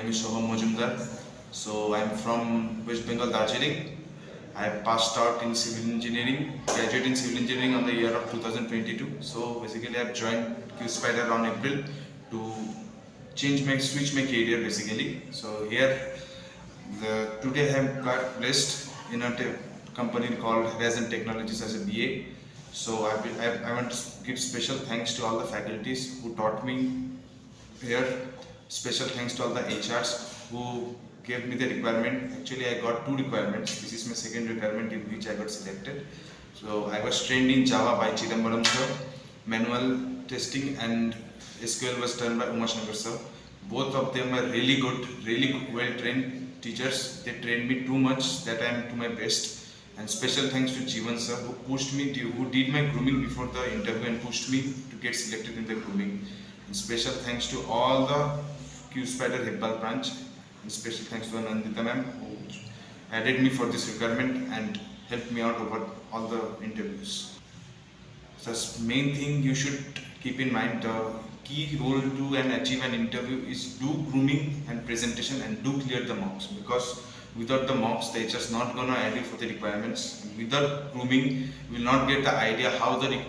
name is Sohom Majumder. So I'm from West Bengal, Darjeeling. I passed out in civil engineering, graduate in civil engineering on the year of 2022. So basically I've joined Qspider on April to switch my career basically. So here, today I am placed in a company called Hebbal Technologies as a BA. So I want to give special thanks to all the faculties who taught me here. Special thanks to all the HRs who gave me the requirement. Actually, I got two requirements. This is my second requirement in which I got selected. So I was trained in Java by Chidambaram sir. Manual testing and SQL was done by Umashankar sir. Both of them are really good, really well trained teachers. They trained me too much that I am to my best. And special thanks to Jeevan sir who pushed me, who did my grooming before the interview and pushed me to get selected in the grooming. And special thanks to all the Qspiders Hebbal branch, and special thanks to Nandita ma'am who added me for this requirement and helped me out over all the interviews. So main thing you should keep in mind, the key role to achieve an interview is do grooming and presentation and do clear the mocks, because without the mocks the HR is not going to add you for the requirements. Without grooming you will not get the idea how the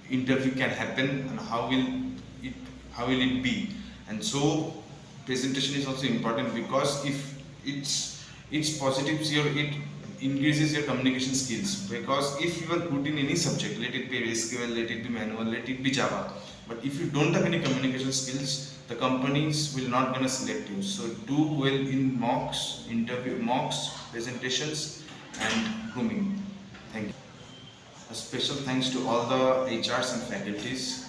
interview can happen and how will it be. And so presentation is also important, because if it's positive, it increases your communication skills. Because if you are good in any subject, let it be SQL, let it be manual, let it be Java, but if you don't have any communication skills, the companies will not gonna select you. So do well in mocks, presentations and grooming. Thank you. A special thanks to all the HRs and faculties.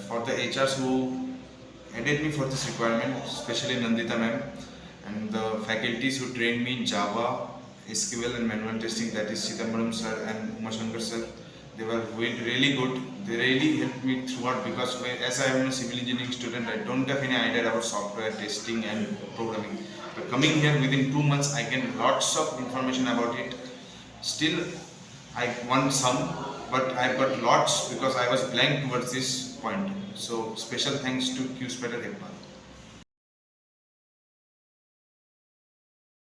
For the HRs who added me for this requirement, especially Nandita ma'am, and the faculties who trained me in Java, SQL and manual testing, that is Chidambaram sir and Umashankar sir. They were really good. They really helped me throughout, because as I am a civil engineering student, I don't have any idea about software testing and programming. But coming here within 2 months, I get lots of information about it. Still, I won some, but I got lots because I was blank towards this point. So special thanks to Qspiders Hebbal.